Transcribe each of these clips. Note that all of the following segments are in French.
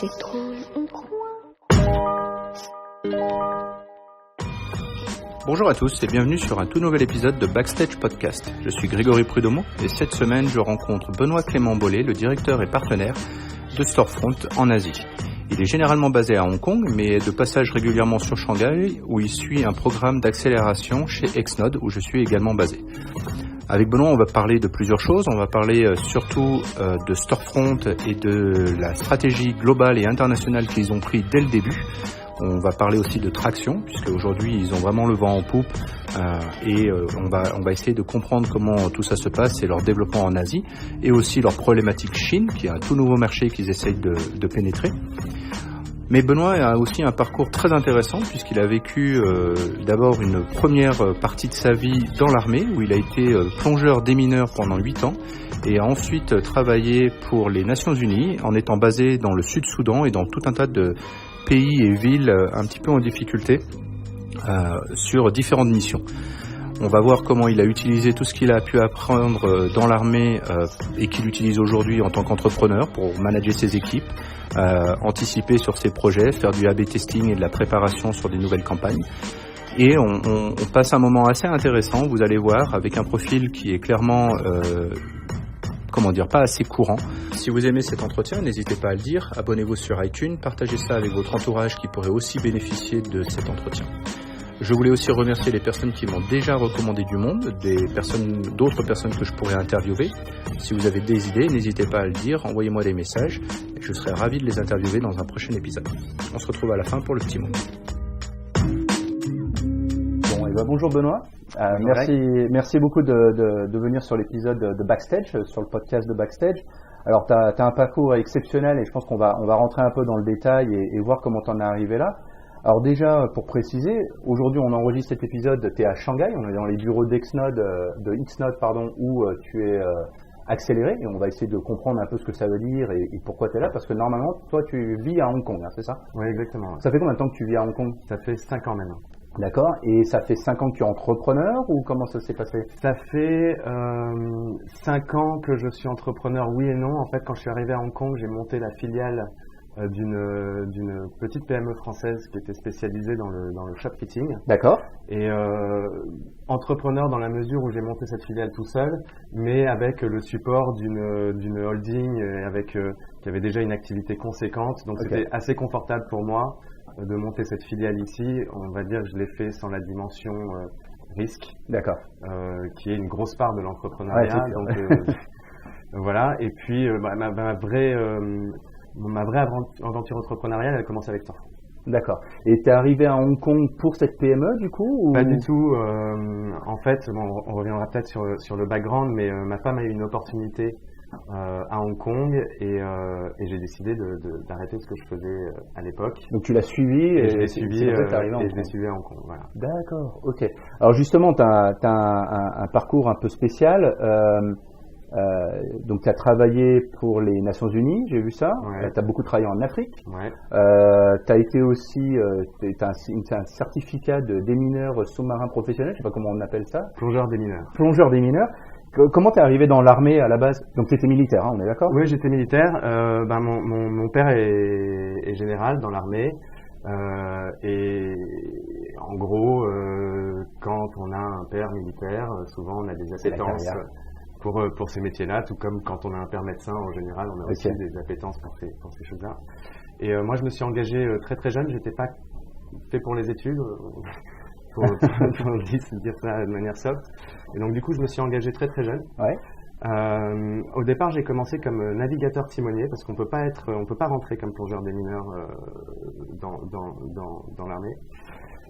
C'est drôle, on croit. Bonjour à tous et bienvenue sur un tout nouvel épisode de Backstage Podcast. Je suis Grégory Prudhomme et cette semaine je rencontre Benoît Clément Bollet, le directeur et partenaire de Storefront en Asie. Il est généralement basé à Hong Kong mais est de passage régulièrement sur Shanghai où il suit un programme d'accélération chez Exnode où je suis également basé. Avec Benoît, on va parler de plusieurs choses. On va parler surtout de Storefront et de la stratégie globale et internationale qu'ils ont pris dès le début. On va parler aussi de traction, puisque aujourd'hui ils ont vraiment le vent en poupe et on va essayer de comprendre comment tout ça se passe et leur développement en Asie et aussi leur problématique Chine, qui est un tout nouveau marché qu'ils essayent de pénétrer. Mais Benoît a aussi un parcours très intéressant puisqu'il a vécu d'abord une première partie de sa vie dans l'armée où il a été plongeur démineur pendant 8 ans et a ensuite travaillé pour les Nations Unies en étant basé dans le Sud-Soudan et dans tout un tas de pays et villes un petit peu en difficulté sur différentes missions. On va voir comment il a utilisé tout ce qu'il a pu apprendre dans l'armée et qu'il utilise aujourd'hui en tant qu'entrepreneur pour manager ses équipes, anticiper sur ses projets, faire du A/B testing et de la préparation sur des nouvelles campagnes. Et on passe un moment assez intéressant, vous allez voir, avec un profil qui est clairement pas assez courant. Si vous aimez cet entretien, n'hésitez pas à le dire, abonnez-vous sur iTunes, partagez ça avec votre entourage qui pourrait aussi bénéficier de cet entretien. Je voulais aussi remercier les personnes qui m'ont déjà recommandé du monde, d'autres personnes que je pourrais interviewer. Si vous avez des idées, n'hésitez pas à le dire, envoyez-moi des messages et je serai ravi de les interviewer dans un prochain épisode. On se retrouve à la fin pour le petit mot. Bon, et bonjour Benoît. Merci beaucoup de venir sur l'épisode de Backstage, sur le podcast de Backstage. Alors, tu as un parcours exceptionnel et je pense qu'on va rentrer un peu dans le détail et voir comment tu en es arrivé là. Alors déjà, pour préciser, aujourd'hui on enregistre cet épisode, tu es à Shanghai, on est dans les bureaux de Xnode, où tu es accéléré et on va essayer de comprendre un peu ce que ça veut dire et pourquoi tu es là, parce que normalement, toi tu vis à Hong Kong, hein, c'est ça? Oui, exactement. Ça fait combien de temps que tu vis à Hong Kong? Ça fait 5 ans maintenant. D'accord, et ça fait 5 ans que tu es entrepreneur ou comment ça s'est passé? Ça fait 5 ans que je suis entrepreneur, oui et non. En fait, quand je suis arrivé à Hong Kong, j'ai monté la filiale d'une petite PME française qui était spécialisée dans le shopkeeping. D'accord. Et entrepreneur dans la mesure où j'ai monté cette filiale tout seul, mais avec le support d'une holding qui avait déjà une activité conséquente. Donc C'était assez confortable pour moi de monter cette filiale ici. On va dire que je l'ai fait sans la dimension risque, d'accord, qui est une grosse part de l'entrepreneuriat. Ouais, donc voilà. Et puis ma vraie aventure entrepreneuriale, elle commence avec Storefront. D'accord. Et tu es arrivé à Hong Kong pour cette PME du coup ou... Pas du tout. En fait, on reviendra peut-être sur le background, mais ma femme a eu une opportunité à Hong Kong et j'ai décidé d'arrêter ce que je faisais à l'époque. Donc tu l'as suivi et je l'ai suivi à Hong Kong. Voilà. D'accord, ok. Alors justement, tu as un parcours un peu spécial. Donc tu as travaillé pour les Nations Unies, j'ai vu ça. Ouais. Tu as beaucoup travaillé en Afrique. Ouais. Tu as été aussi, tu as un certificat de démineur sous-marin professionnel, je sais pas comment on appelle ça. Plongeur démineur. Plongeur démineur. Comment t'es arrivé dans l'armée à la base? Donc t'étais militaire, hein, on est d'accord? Oui, j'étais militaire. Mon père est général dans l'armée. Et en gros, quand on a un père militaire, souvent on a des appétences pour ces métiers-là, tout comme quand on a un père médecin en général, on a aussi des appétences pour ces choses-là. Et moi, je me suis engagé très très jeune. J'étais pas fait pour les études, pour dire ça de manière soft. Et donc du coup, je me suis engagé très très jeune. Ouais. Au départ, j'ai commencé comme navigateur timonier parce qu'on peut pas rentrer comme plongeur démineur dans l'armée.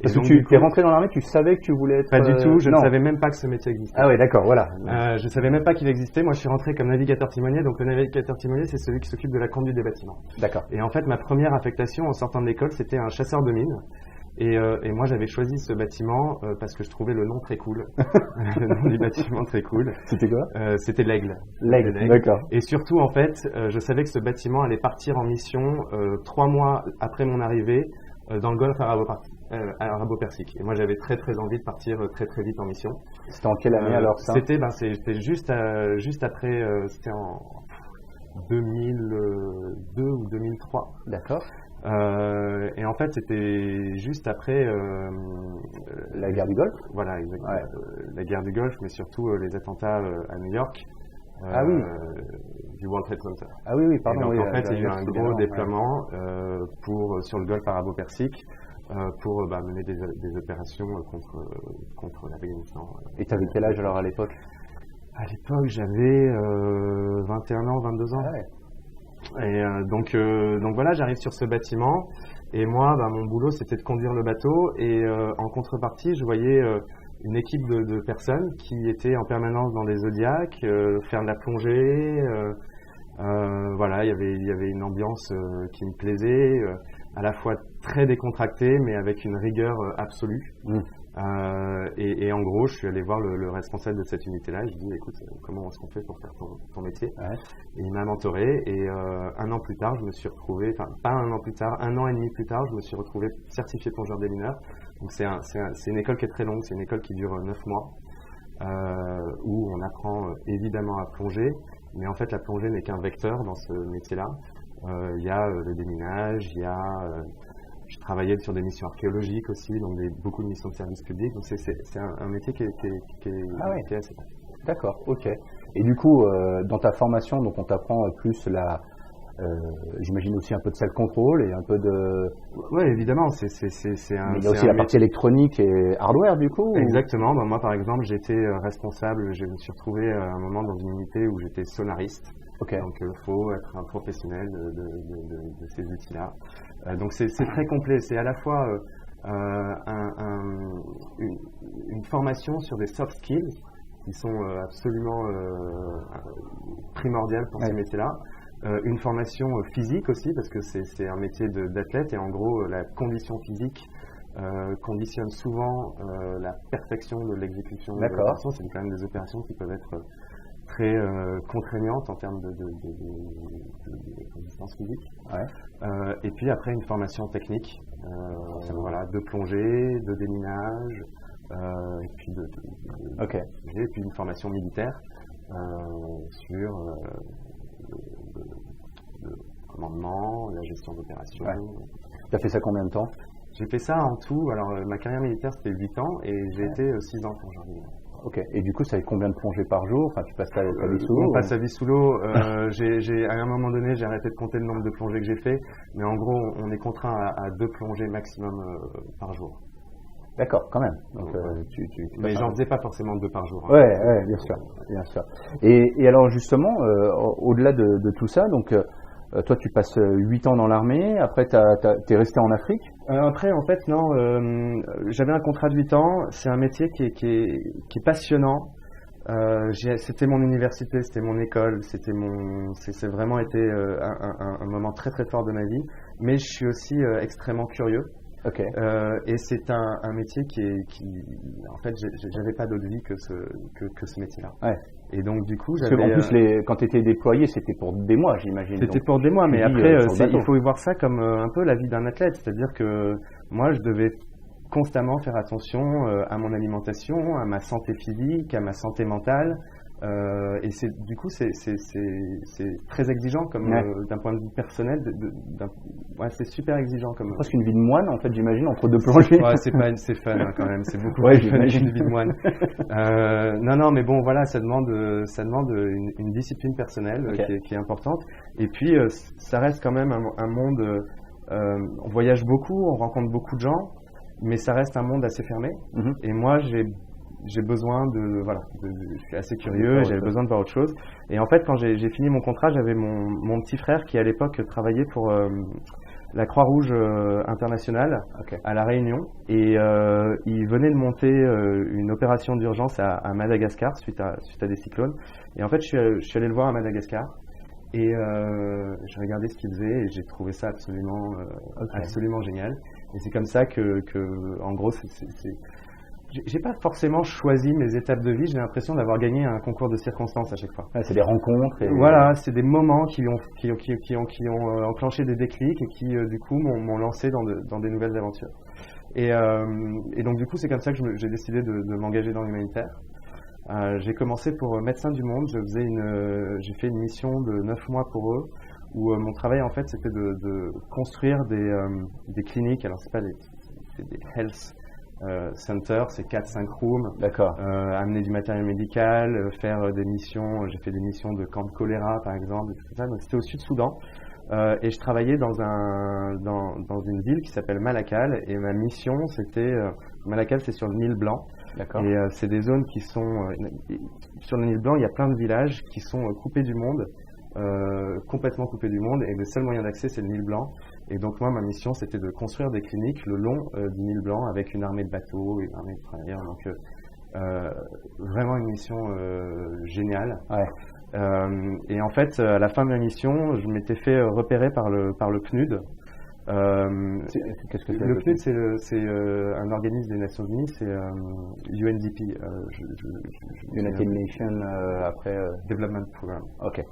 Parce que tu es rentré dans l'armée, tu savais que tu voulais être... Pas du tout, je ne savais même pas que ce métier existait. Ah oui, d'accord, voilà. Je ne savais même pas qu'il existait. Moi, je suis rentré comme navigateur timonier. Donc, le navigateur timonier, c'est celui qui s'occupe de la conduite des bâtiments. D'accord. Et en fait, ma première affectation en sortant de l'école, c'était un chasseur de mines. Et moi, j'avais choisi ce bâtiment parce que je trouvais le nom très cool. Le nom du bâtiment très cool. C'était quoi? C'était l'Aigle. L'Aigle, d'accord. Et surtout, en fait, je savais que ce bâtiment allait partir en mission 3 mois après mon arrivée dans le golfe arabo-persique. Et moi, j'avais très très envie de partir très très vite en mission. C'était en quelle année alors ça? C'était juste après, c'était 2002 ou 2003. D'accord. Et en fait, c'était juste après la guerre du Golfe. Voilà, exactement. Ouais. La guerre du Golfe, mais surtout les attentats à New York. Du World Trade Center. Ah oui, pardon. Donc, oui, en fait, il y a eu un gros déploiement sur le Golfe Arabo-Persique pour mener des opérations contre l'Afghanistan. Et tu avais quel âge alors à l'époque? À l'époque, j'avais 21 ans, 22 ans. Ah ouais. Et donc voilà, j'arrive sur ce bâtiment et moi, mon boulot, c'était de conduire le bateau et en contrepartie, je voyais une équipe de personnes qui étaient en permanence dans des zodiacs, faire de la plongée. Voilà, il y avait une ambiance qui me plaisait, à la fois très décontractée, mais avec une rigueur absolue. Et en gros, je suis allé voir le responsable de cette unité-là. Je lui ai dit, écoute, comment est-ce qu'on fait pour faire ton métier? Et il m'a mentoré. Et un an plus tard, je me suis retrouvé, enfin pas un an plus tard, un an et demi plus tard, je me suis retrouvé certifié plongeur des mineurs. Donc c'est une école qui est très longue, c'est une école qui dure 9 mois, où on apprend évidemment à plonger. Mais en fait, la plongée n'est qu'un vecteur dans ce métier-là. Il y a le déminage, je travaillais sur des missions archéologiques aussi, donc beaucoup de missions de service public. Donc c'est un métier qui est assez vaste. D'accord, ok. Et du coup, dans ta formation, donc on t'apprend plus j'imagine aussi un peu de self-control et un peu de... Oui, évidemment, c'est Mais il y a aussi la partie électronique et hardware du coup. Exactement. Moi, par exemple, j'étais responsable. Je me suis retrouvé à un moment dans une unité où j'étais sonariste. Okay. Donc, il faut être un professionnel de ces outils-là. Donc, c'est très complet. C'est à la fois une formation sur des soft skills qui sont absolument primordiales pour ces métiers-là. Une formation physique aussi, parce que c'est un métier d'athlète et en gros, la condition physique conditionne souvent la perfection de l'exécution de l'opération. C'est quand même des opérations qui peuvent être très contraignantes en termes de résistance physique. Et puis après, une formation technique, voilà, de plongée, de déminage, et puis et puis une formation militaire sur le commandement, la gestion d'opérations. Tu as fait ça combien de temps? J'ai fait ça en tout. Alors, ma carrière militaire, c'était 8 ans et j'ai été 6 ans plongeur militaire. Ok. Et du coup, ça fait combien de plongées par jour? Enfin, tu passes ta vie sous l'eau? On passe sa vie sous l'eau. À un moment donné, j'ai arrêté de compter le nombre de plongées que j'ai fait. Mais en gros, on est contraint à 2 plongées maximum par jour. D'accord, quand même. Donc, mais j'en faisais pas forcément 2 par jour. Ouais, bien sûr, bien sûr. Et alors justement, au-delà de tout ça, donc toi tu passes 8 ans dans l'armée, après t'es resté en Afrique? Après, en fait, non. J'avais un contrat de 8 ans. C'est un métier qui est passionnant. C'était mon université, c'était mon école, c'est vraiment été un moment très très fort de ma vie. Mais je suis aussi extrêmement curieux. Et c'est un métier en fait, j'avais pas d'autre vie que ce métier-là. Et donc du coup, parce en plus, quand tu étais déployé, c'était pour des mois, j'imagine. C'était pour des mois, mais après, il faut y voir ça comme un peu la vie d'un athlète, c'est-à-dire que moi, je devais constamment faire attention à mon alimentation, à ma santé physique, à ma santé mentale. Et du coup, c'est très exigeant comme d'un point de vue personnel. C'est super exigeant comme. Presque une vie de moine, en fait, j'imagine, entre 2 plongées. C'est fun quand même. C'est beaucoup plus fun qu'une vie de moine. Non, mais bon, voilà, ça demande une discipline personnelle qui est importante. Et puis, ça reste quand même un monde. On voyage beaucoup, on rencontre beaucoup de gens, mais ça reste un monde assez fermé. Et moi, j'ai besoin je suis assez curieux et j'avais besoin de voir autre chose. Et en fait, quand j'ai fini mon contrat, j'avais mon petit frère qui à l'époque travaillait pour la Croix-Rouge internationale à La Réunion. Et il venait de monter une opération d'urgence à Madagascar suite à des cyclones. Et en fait, je suis allé le voir à Madagascar. Et j'ai regardé ce qu'il faisait et j'ai trouvé ça absolument génial. Et c'est comme ça que en gros, j'ai pas forcément choisi mes étapes de vie, j'ai l'impression d'avoir gagné un concours de circonstances à chaque fois. C'est des rencontres. Voilà, c'est des moments qui ont enclenché des déclics et qui du coup m'ont lancé dans des nouvelles aventures. Et donc du coup c'est comme ça que j'ai décidé de m'engager dans l'humanitaire. J'ai commencé pour Médecins du Monde. J'ai fait une mission de 9 mois pour eux, où mon travail en fait c'était de construire des cliniques. Alors c'est des health centers, c'est 4-5 rooms. D'accord. Amener du matériel médical, faire des missions. J'ai fait des missions de camp de choléra par exemple, etc. Donc c'était au Sud-Soudan. Et je travaillais dans une ville qui s'appelle Malakal, et ma mission c'était Malakal, c'est sur le Nil Blanc. D'accord. Et c'est des zones qui sont sur le Nil Blanc, il y a plein de villages qui sont coupés du monde, complètement coupés du monde, et le seul moyen d'accès c'est le Nil Blanc. Et donc moi ma mission c'était de construire des cliniques le long du Nil Blanc avec une armée de bateaux, une armée de travailleurs. Donc vraiment une mission géniale. Ouais. Et en fait, à la fin de la mission, je m'étais fait repérer par le PNUD. Qu'est-ce que c'est? Le PNUD, c'est un organisme des Nations Unies, c'est UNDP, United Nations Development Program. Ok.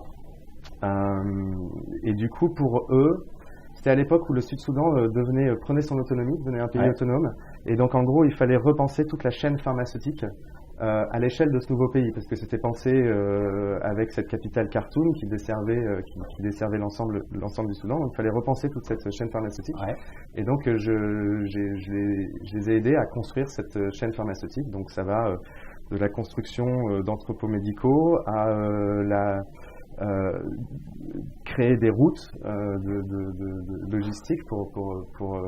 Et du coup, pour eux, c'était à l'époque où le Sud-Soudan prenait son autonomie, devenait un pays autonome. Et donc, en gros, il fallait repenser toute la chaîne pharmaceutique à l'échelle de ce nouveau pays, parce que c'était pensé avec cette capitale Khartoum qui desservait l'ensemble du Soudan. Donc il fallait repenser toute cette chaîne pharmaceutique. Ouais. Et donc je les ai aidés à construire cette chaîne pharmaceutique. Donc ça va de la construction d'entrepôts médicaux à créer des routes de logistique pour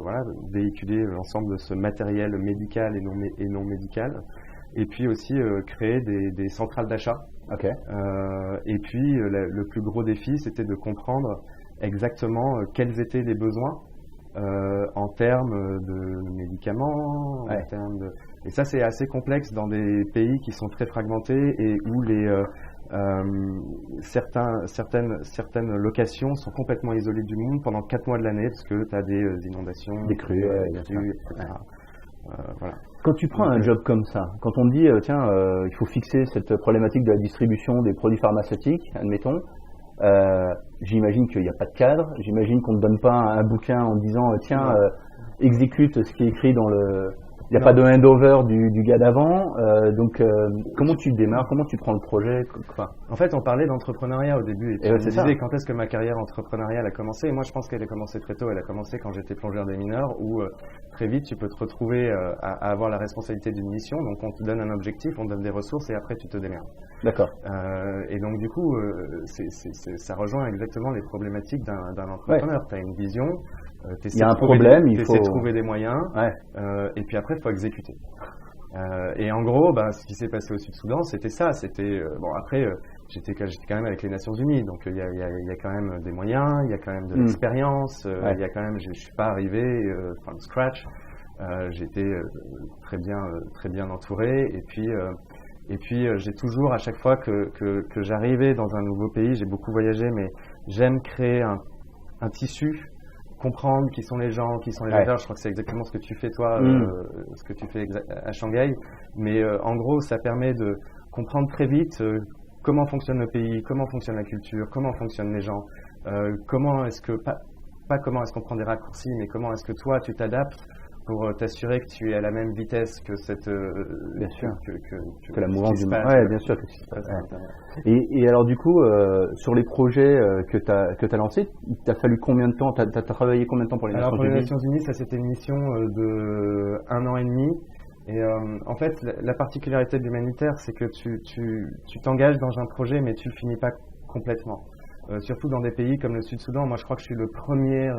voilà, véhiculer l'ensemble de ce matériel médical et non médical. Et puis aussi créer des centrales d'achat. Okay. Et puis le plus gros défi, c'était de comprendre exactement quels étaient les besoins en termes de médicaments, en termes et ça c'est assez complexe dans des pays qui sont très fragmentés et où certaines locations sont complètement isolées du monde pendant 4 mois de l'année parce que tu as des inondations, des crues, etc. Voilà. Quand tu prends un job comme ça, quand on te dit il faut fixer cette problématique de la distribution des produits pharmaceutiques, admettons, j'imagine qu'il n'y a pas de cadre, j'imagine qu'on ne te donne pas un bouquin en disant exécute ce qui est écrit dans le... Il n'y a pas de handover du gars d'avant, donc comment tu démarres, comment tu prends le projet? En fait, on parlait d'entrepreneuriat au début, et tu me disais quand est-ce que ma carrière entrepreneuriale a commencé, et moi je pense qu'elle a commencé très tôt, elle a commencé quand j'étais plongeur des mineurs, où très vite tu peux te retrouver à avoir la responsabilité d'une mission, donc on te donne un objectif, on te donne des ressources, et après tu te démerdes. D'accord. Et donc du coup, ça rejoint exactement les problématiques d'un entrepreneur. Tu as une vision, il y a un problème, il faut trouver des moyens, et puis après il faut exécuter. Et en gros, ce qui s'est passé au Sud-Soudan, c'était ça. C'était après, j'étais quand même avec les Nations Unies, donc il y a quand même des moyens, il y a quand même de l'expérience, il y a quand même, je suis pas arrivé from scratch. J'étais très bien entouré, et puis j'ai toujours, à chaque fois que j'arrivais dans un nouveau pays, j'ai beaucoup voyagé, mais j'aime créer un tissu, comprendre qui sont les gens, qui sont les acteurs. Je crois que c'est exactement ce que tu fais toi, ce que tu fais à Shanghai. Mais en gros, ça permet de comprendre très vite comment fonctionne le pays, comment fonctionne la culture, comment fonctionnent les gens, comment est-ce que pas comment est-ce qu'on prend des raccourcis, mais comment est-ce que toi tu t'adaptes pour t'assurer que tu es à la même vitesse que cette bien sûr que la mouvance du monde. Bien sûr. Et alors du coup sur les projets que tu as lancés, il t'a fallu combien de temps, tu as travaillé combien de temps pour les Nations Unies? Alors pour les Nations Unies, ça c'était une mission de 1 an et demi. Et en fait, la particularité de l'humanitaire, c'est que tu t'engages dans un projet, mais tu le finis pas complètement. Surtout dans des pays comme le Sud-Soudan. Moi, je crois que je suis le premier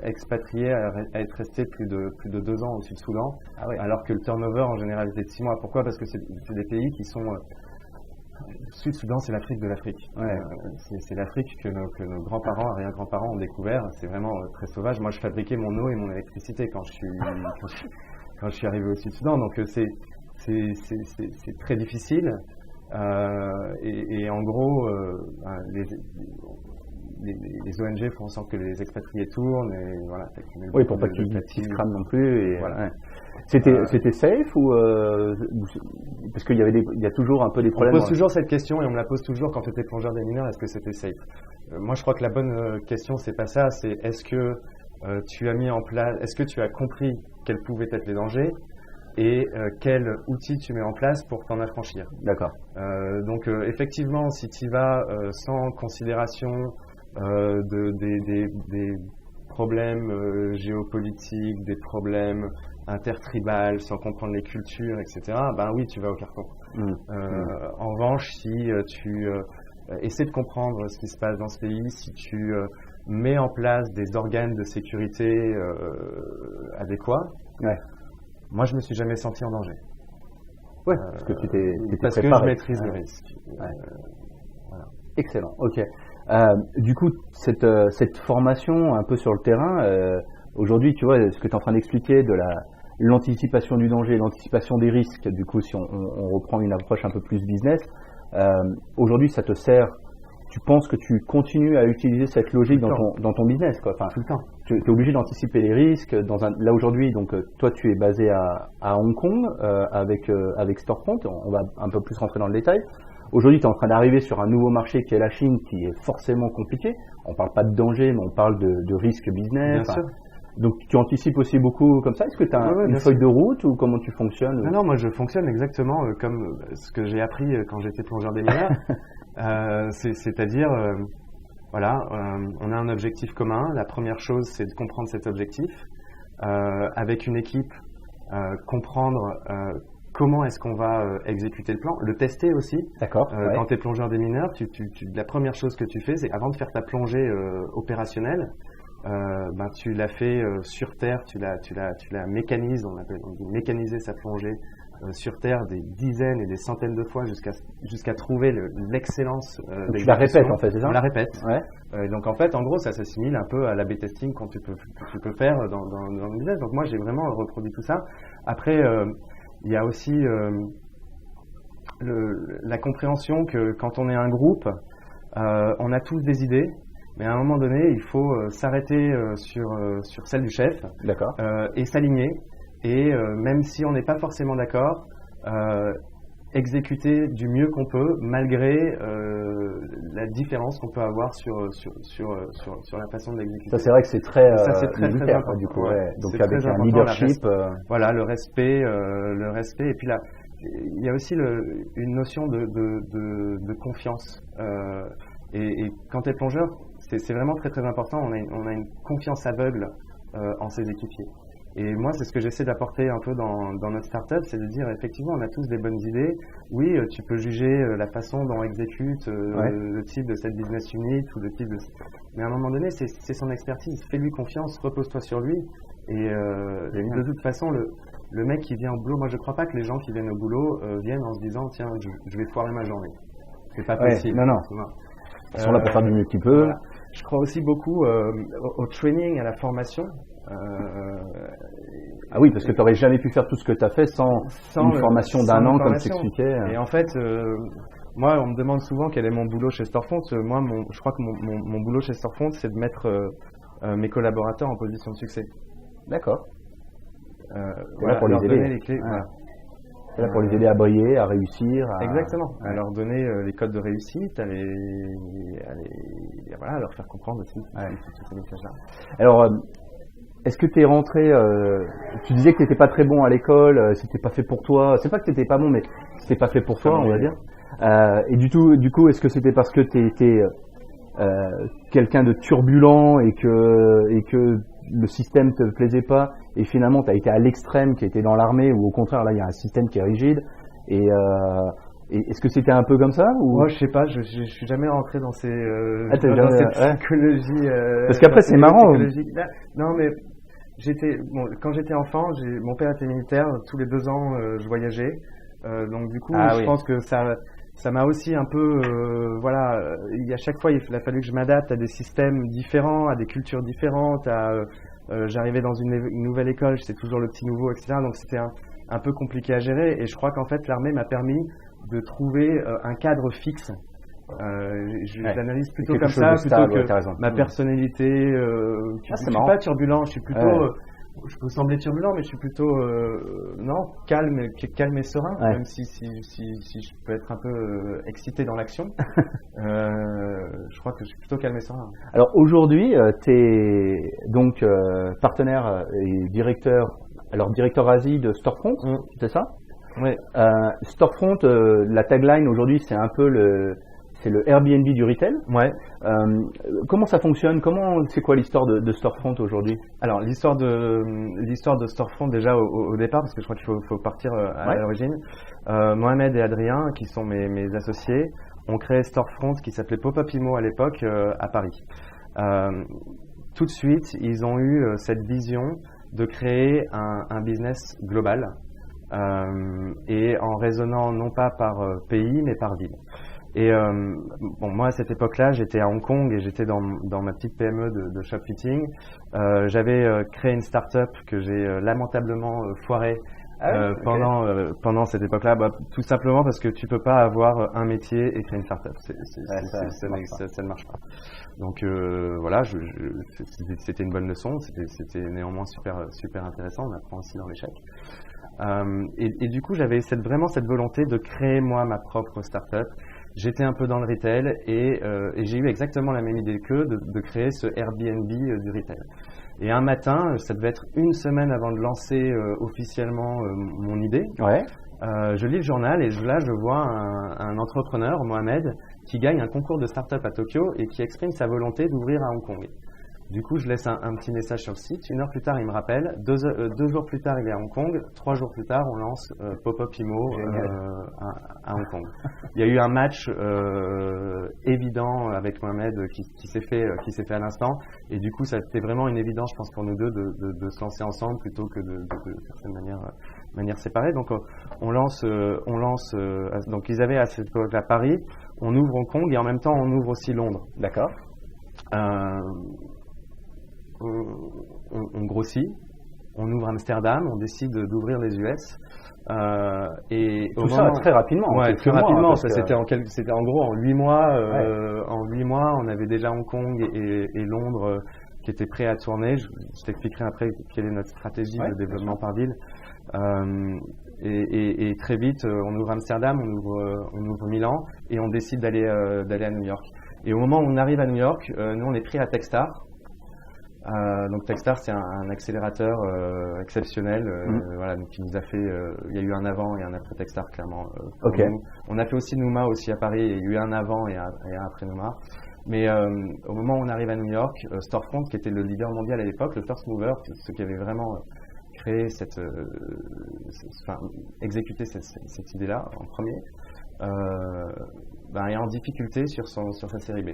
expatrié à être resté plus de 2 ans au Sud-Soudan, alors que le turnover en général était de 6 mois. Pourquoi? Parce que c'est des pays qui sont... Le Sud-Soudan, c'est l'Afrique de l'Afrique. C'est l'Afrique que nos grands-parents, arrière-grands-parents ont découvert. C'est vraiment très sauvage. Moi, je fabriquais mon eau et mon électricité quand je suis arrivé au Sud-Soudan. Donc, c'est très difficile. Et en gros, les ONG font en sorte que les expatriés tournent et voilà. Pour pas qu'ils se crament non plus. Et voilà. C'était safe ou parce qu'il y a toujours un peu des problèmes. On pose toujours cette question et on me la pose toujours quand tu étais plongeur des mineurs. Est-ce que c'était safe? Moi, je crois que la bonne question, c'est pas ça. C'est est-ce que tu as mis en place, est-ce que tu as compris quels pouvaient être les dangers? et quel outil tu mets en place pour t'en affranchir. D'accord. Donc effectivement, si tu y vas sans considération des problèmes géopolitiques, des problèmes intertribales, sans comprendre les cultures, etc., ben oui, tu vas au carton. En revanche, si tu essaies de comprendre ce qui se passe dans ce pays, si tu mets en place des organes de sécurité adéquats, moi je me suis jamais senti en danger. Ouais, parce que tu t'es parce préparé. Que je maîtrise le risque. Voilà. Excellent, ok. Du coup, cette formation un peu sur le terrain, aujourd'hui, tu vois, ce que tu es en train d'expliquer de l'anticipation du danger, l'anticipation des risques, du coup, si on reprend une approche un peu plus business, aujourd'hui, ça te sert. Tu penses que tu continues à utiliser cette logique dans ton business, quoi. Enfin, tout le temps. Tu es obligé d'anticiper les risques. Là aujourd'hui, donc toi tu es basé à Hong Kong avec Storefront. On va un peu plus rentrer dans le détail. Aujourd'hui, tu es en train d'arriver sur un nouveau marché qui est la Chine, qui est forcément compliqué. On parle pas de danger, mais on parle de risque business. Bien sûr. Donc tu anticipes aussi beaucoup comme ça. Est-ce que tu as une feuille de route ou comment tu fonctionnes? Non, moi je fonctionne exactement comme ce que j'ai appris quand j'étais plongeur démineur. C'est-à-dire, voilà, on a un objectif commun. La première chose, c'est de comprendre cet objectif. Avec une équipe, comprendre comment est-ce qu'on va exécuter le plan, le tester aussi. D'accord. Quand tu es plongeur démineur, la première chose que tu fais, c'est avant de faire ta plongée opérationnelle, tu l'as fait sur terre, tu la mécanises, on dit mécaniser sa plongée sur terre des dizaines et des centaines de fois jusqu'à trouver l'excellence. Tu la répètes en fait, c'est ça? On la répète. Ouais. Donc en fait, en gros, ça s'assimile un peu à l'A/B testing quand tu peux faire dans le business. Donc moi, j'ai vraiment reproduit tout ça. Après, il y a aussi la compréhension que quand on est un groupe, on a tous des idées. Mais à un moment donné, il faut s'arrêter sur celle du chef. D'accord. Et s'aligner. Et même si on n'est pas forcément d'accord, exécuter du mieux qu'on peut malgré la différence qu'on peut avoir sur la façon d'exécuter. Ça c'est vrai que c'est très très important du coup. Ouais. Donc avec un leadership. Voilà, le respect et puis là il y a aussi une notion de confiance. Et quand tu es plongeur, c'est vraiment très très important. On a une confiance aveugle en ses équipiers. Et moi, c'est ce que j'essaie d'apporter un peu dans notre startup, c'est de dire effectivement, on a tous des bonnes idées. Oui, tu peux juger la façon dont on exécute le type de cette business unit ou le type de. Mais à un moment donné, c'est son expertise. Fais-lui confiance, repose-toi sur lui. Et de toute façon, le mec qui vient au boulot, moi, je crois pas que les gens qui viennent au boulot viennent en se disant tiens, je vais foirer ma journée. C'est pas possible. Non. Ils sont là pour faire du mieux qu'ils peuvent. Voilà. Je crois aussi beaucoup au training, à la formation. Ah oui, parce que tu n'aurais jamais pu faire tout ce que tu as fait sans une formation d'un an, comme tu expliquais. Et en fait, moi, on me demande souvent quel est mon boulot chez Storefront. Moi, je crois que mon boulot chez Storefront, c'est de mettre mes collaborateurs en position de succès. D'accord. Voilà, pour leur les donner aider. les clés. Voilà. C'est là pour les aider à briller, à réussir. Exactement. À leur donner les codes de réussite, à leur faire comprendre aussi ces messages-là. Alors, est-ce que tu es rentré, tu disais que tu n'étais pas très bon à l'école, c'était pas fait pour toi, c'est pas que tu n'étais pas bon, mais c'était pas fait pour toi, on va dire. Et du coup, est-ce que c'était parce que tu étais quelqu'un de turbulent et que le système te plaisait pas et finalement tu as été à l'extrême qui était dans l'armée ou au contraire là il y a un système qui est rigide et est-ce que c'était un peu comme ça ou... Moi je sais pas, je suis jamais rentré dans ces cette psychologie parce qu'après c'est marrant. Là, non mais quand j'étais enfant, mon père était militaire, tous les 2 ans je voyageais, donc du coup je pense que ça m'a aussi un peu à chaque fois il a fallu que je m'adapte à des systèmes différents, à des cultures différentes, j'arrivais dans une nouvelle école, j'étais toujours le petit nouveau, etc. Donc c'était un peu compliqué à gérer et je crois qu'en fait l'armée m'a permis de trouver un cadre fixe. Je l'analyse plutôt comme ça, plutôt que ma personnalité. Je suis pas turbulent, je suis plutôt. Je peux sembler turbulent, mais je suis plutôt calme et serein, même si je peux être un peu excité dans l'action. Je crois que je suis plutôt calme et serein. Alors aujourd'hui, tu es donc partenaire et directeur alors directeur Asie de Storefront, c'est ça? Oui. Storefront, la tagline aujourd'hui, c'est un peu c'est le Airbnb du retail. Ouais. Comment ça fonctionne? C'est quoi l'histoire de Storefront aujourd'hui? Alors l'histoire de Storefront déjà au départ, parce que je crois qu'il faut partir à l'origine. Mohamed et Adrien, qui sont mes associés, ont créé Storefront qui s'appelait Pop-Up Imo à l'époque à Paris. Tout de suite, ils ont eu cette vision de créer un business global et en raisonnant non pas par pays mais par ville. Et moi à cette époque-là, j'étais à Hong Kong et j'étais dans ma petite PME de shopfitting. J'avais créé une start-up que j'ai lamentablement foirée pendant cette époque-là, tout simplement parce que tu peux pas avoir un métier et créer une start-up. Ça ne marche pas. Donc voilà, c'était une bonne leçon. C'était néanmoins super intéressant. On apprend aussi dans l'échec. Et du coup, j'avais vraiment cette volonté de créer moi ma propre start-up. J'étais un peu dans le retail et j'ai eu exactement la même idée qu'eux de créer ce Airbnb du retail. Et un matin, ça devait être une semaine avant de lancer officiellement mon idée. Ouais. Je lis le journal et là je vois un entrepreneur, Mohamed, qui gagne un concours de start-up à Tokyo et qui exprime sa volonté d'ouvrir à Hong Kong. Du coup, je laisse un petit message sur le site. 1 heure plus tard, il me rappelle. 2 jours plus tard, il est à Hong Kong. 3 jours plus tard, on lance Pop-Up Imo à Hong Kong. Il y a eu un match évident avec Mohamed qui s'est fait à l'instant. Et du coup, ça c'était vraiment une évidence, je pense, pour nous deux de se lancer ensemble plutôt que de certaine manière séparée. Donc, on lance. Donc, ils avaient à cette époque-là Paris. On ouvre Hong Kong et en même temps, on ouvre aussi Londres. D'accord. On grossit, on ouvre Amsterdam, on décide d'ouvrir les US. Et tout ça très rapidement. Ouais, très rapidement. Ça c'était en gros en 8 mois. En 8 mois, on avait déjà Hong Kong et Londres qui étaient prêts à tourner. Je t'expliquerai après quelle est notre stratégie de développement par ville. Et très vite, on ouvre Amsterdam, on ouvre Milan et on décide d'aller à New York. Et au moment où on arrive à New York, nous on est pris à Techstars. Donc Techstars c'est un accélérateur exceptionnel, voilà, donc qui nous a fait. Il y a eu un avant et un après Techstars clairement. Okay. On a fait aussi Nouma aussi à Paris. Il y a eu un avant et un après Nouma. Mais au moment où on arrive à New York, Storefront qui était le leader mondial à l'époque, le first mover, ceux qui avait vraiment créé exécuté cette idée-là en premier, est en difficulté sur sa série B.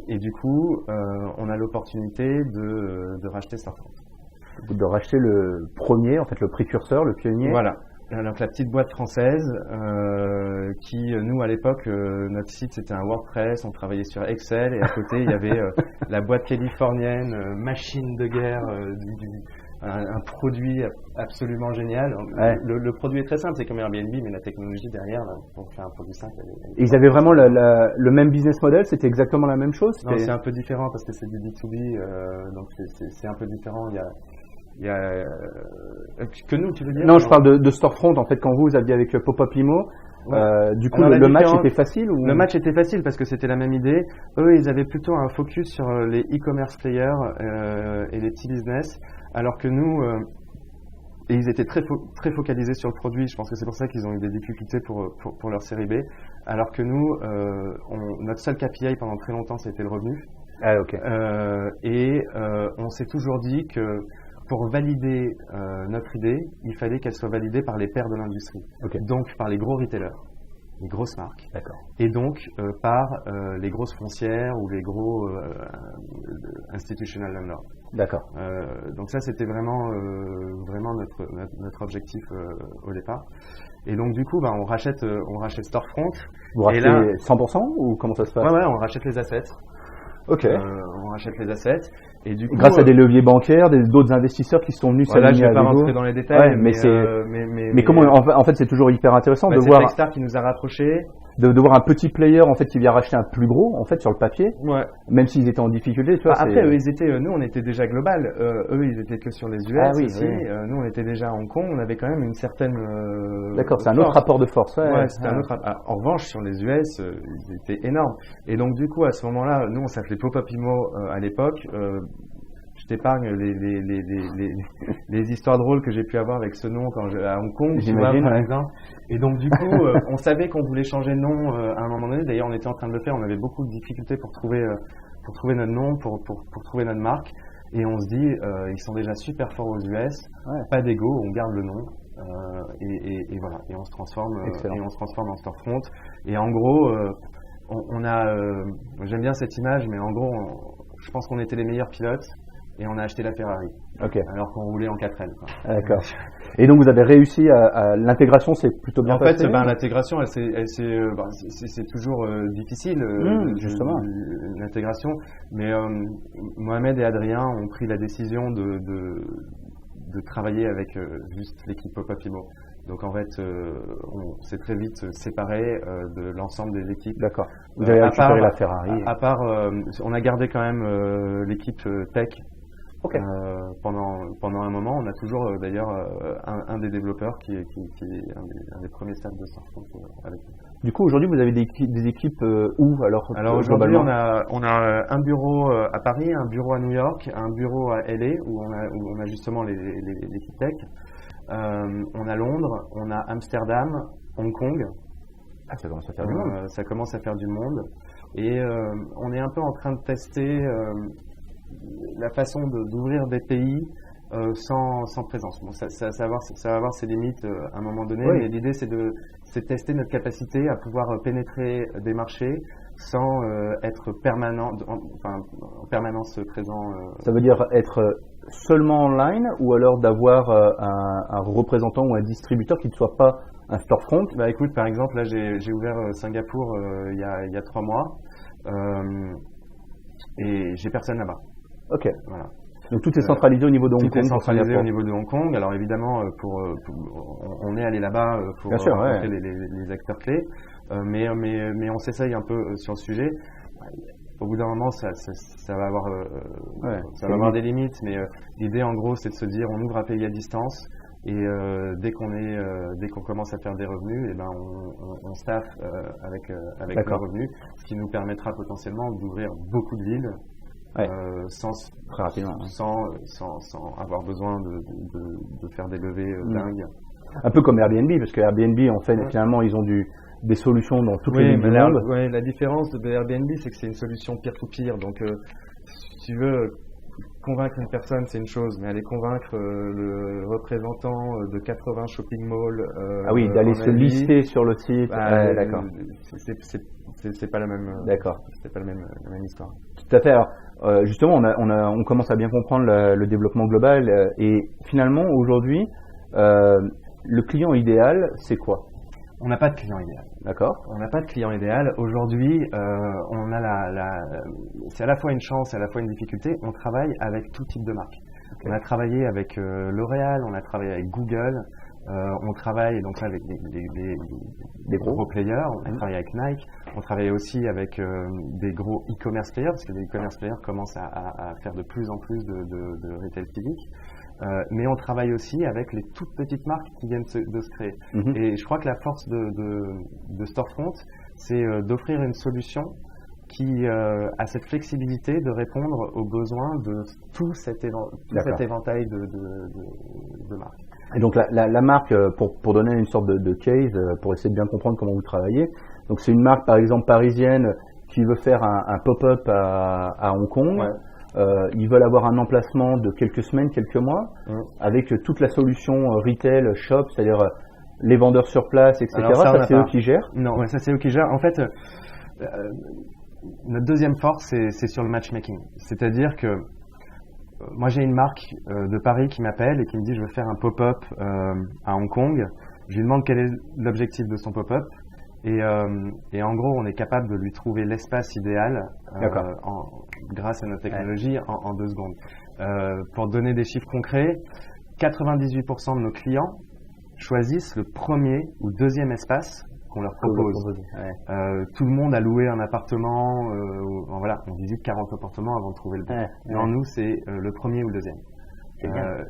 Et du coup, on a l'opportunité de racheter Storefront. De racheter le premier, en fait, le précurseur, le pionnier. Voilà. Donc la petite boîte française qui, nous à l'époque, notre site c'était un WordPress, on travaillait sur Excel et à côté il y avait la boîte californienne, machine de guerre, un produit absolument génial. Ouais. Le produit est très simple, c'est comme Airbnb, mais la technologie derrière, pour faire un produit simple. Et ils avaient vraiment le même business model, c'était exactement la même chose? Non, c'est un peu différent parce que c'est du B2B, donc c'est un peu différent. Il y a que nous, tu veux dire? Non, je parle de Storefront. En fait, quand vous aviez avec Pop-Up Imo, du coup, le match était facile ou... Le match était facile parce que c'était la même idée. Eux, ils avaient plutôt un focus sur les e-commerce players et les petits business, alors que nous, et ils étaient très focalisés sur le produit. Je pense que c'est pour ça qu'ils ont eu des difficultés pour leur série B, alors que nous, notre seul KPI pendant très longtemps, c'était le revenu. Ah, ok. On s'est toujours dit que pour valider notre idée, il fallait qu'elle soit validée par les pairs de l'industrie, donc par les gros retailers, les grosses marques, et donc par les grosses foncières ou les gros institutional landlords. D'accord. Donc ça, c'était vraiment notre objectif au départ. Et donc du coup, on rachète Storefront. Vous rachetez là, 100% ou comment ça se passe? Ouais, on rachète les assets. Ok. On rachète les assets. Et du coup, grâce à des leviers bancaires, d'autres investisseurs qui sont venus s'aligner à Lego. Là, je vais pas rentrer dans les détails. Ouais, mais comment, en fait, c'est toujours hyper intéressant de voir. C'est Techstars qui nous a rapprochés. De voir un petit player, en fait, qui vient racheter un plus gros, en fait, sur le papier. Ouais. Même s'ils étaient en difficulté, tu vois. Après, nous, on était déjà global. Eux, ils étaient que sur les US. Ah, oui, aussi. Oui. Nous, on était déjà à Hong Kong. On avait quand même une certaine. D'accord, c'est un autre rapport de force. Ouais, c'était un autre. En revanche, sur les US, ils étaient énormes. Et donc, du coup, à ce moment-là, nous, on s'appelait Pop-Up Imo à l'époque. t'épargne les histoires drôles que j'ai pu avoir avec ce nom à Hong Kong, tu vois, par exemple. Et donc du coup, on savait qu'on voulait changer de nom à un moment donné. D'ailleurs, on était en train de le faire. On avait beaucoup de difficultés pour trouver notre nom, pour trouver notre marque. Et on se dit, ils sont déjà super forts aux US, pas d'ego, on garde le nom. Et voilà, et on se transforme en Storefront. Et en gros, on a, j'aime bien cette image, mais en gros, je pense qu'on était les meilleurs pilotes et on a acheté la Ferrari. Alors qu'on roulait en 4L. D'accord. Et donc vous avez réussi à l'intégration, c'est plutôt bien passé. En fait, l'intégration, c'est toujours difficile, justement. L'intégration. Mais Mohamed et Adrien ont pris la décision de travailler avec juste l'équipe Pop-Up Immo. Donc en fait, on s'est très vite séparé de l'ensemble des équipes. D'accord. Vous avez récupéré la Ferrari. À part, on a gardé quand même l'équipe tech. Pendant un moment. On a toujours d'ailleurs un des développeurs qui est un des premiers stades de Storefront avec nous. Du coup, aujourd'hui, vous avez des équipes où alors aujourd'hui, on a un bureau à Paris, un bureau à New York, un bureau à LA où on a justement l'équipe tech. On a Londres, on a Amsterdam, Hong Kong. Ça commence à faire du monde. Ça commence à faire du monde. Et on est un peu en train de tester la façon d'ouvrir des pays sans présence. Bon, ça va avoir ses limites à un moment donné, mais l'idée c'est de tester notre capacité à pouvoir pénétrer des marchés sans être en permanence présent. Ça veut dire être seulement online ou alors d'avoir un représentant ou un distributeur qui ne soit pas un storefront? Bah écoute, par exemple, là j'ai ouvert Singapour il y a 3 mois et j'ai personne là-bas. Ok. Voilà. Donc tout est centralisé au niveau de Hong Kong. Tout est centralisé au niveau de Hong Kong. Alors évidemment, on est allé là-bas pour rencontrer les acteurs clés, mais on s'essaye un peu sur le sujet. Au bout d'un moment, ça va avoir des limites, mais l'idée en gros, c'est de se dire, on ouvre un pays à distance et dès qu'on commence à faire des revenus, et ben on staff avec nos revenus, ce qui nous permettra potentiellement d'ouvrir beaucoup de villes. Très rapidement, sans avoir besoin de faire des levées dingues. Un peu comme Airbnb, parce que Airbnb, en fait, finalement, ils ont des solutions dans toutes les villes du monde. La différence de Airbnb, c'est que c'est une solution peer-to-peer. Donc, si tu veux convaincre une personne, c'est une chose, mais aller convaincre le représentant de 80 shopping malls, d'aller se lister sur le site. D'accord. C'est pas la même. D'accord. C'est pas la même histoire. Tout à fait. Alors, justement, on commence à bien comprendre le développement global et finalement aujourd'hui, le client idéal, c'est quoi? On n'a pas de client idéal. D'accord. On n'a pas de client idéal. Aujourd'hui, on a c'est à la fois une chance et à la fois une difficulté. On travaille avec tout type de marque. On a travaillé avec L'Oréal, on a travaillé avec Google, on travaille donc avec des gros players, on travaille avec Nike, on travaille aussi avec des gros e-commerce players, parce que les e-commerce players commencent à faire de plus en plus de retail physique. Mais on travaille aussi avec les toutes petites marques qui viennent de se créer. Et je crois que la force de Storefront, c'est d'offrir une solution qui a cette flexibilité de répondre aux besoins de tout cet éventail de marques. Et donc la marque, pour donner une sorte de case, pour essayer de bien comprendre comment vous travaillez, donc c'est une marque par exemple parisienne qui veut faire un pop-up à Hong Kong. Ils veulent avoir un emplacement de quelques semaines, quelques mois, avec toute la solution retail, shop, c'est-à-dire les vendeurs sur place, etc. Alors ça c'est eux qui gèrent. Non, ça c'est eux qui gèrent. En fait, notre deuxième force, c'est sur le matchmaking. C'est-à-dire que moi j'ai une marque de Paris qui m'appelle et qui me dit je veux faire un pop-up à Hong Kong. Je lui demande quel est l'objectif de son pop-up. Et en gros, on est capable de lui trouver l'espace idéal grâce à notre technologie en 2 secondes. Pour donner des chiffres concrets, 98% de nos clients choisissent le premier ou deuxième espace qu'on leur propose. Tout le monde a loué un appartement, on visite 40 appartements avant de trouver le bon. Non, nous, c'est le premier ou le deuxième.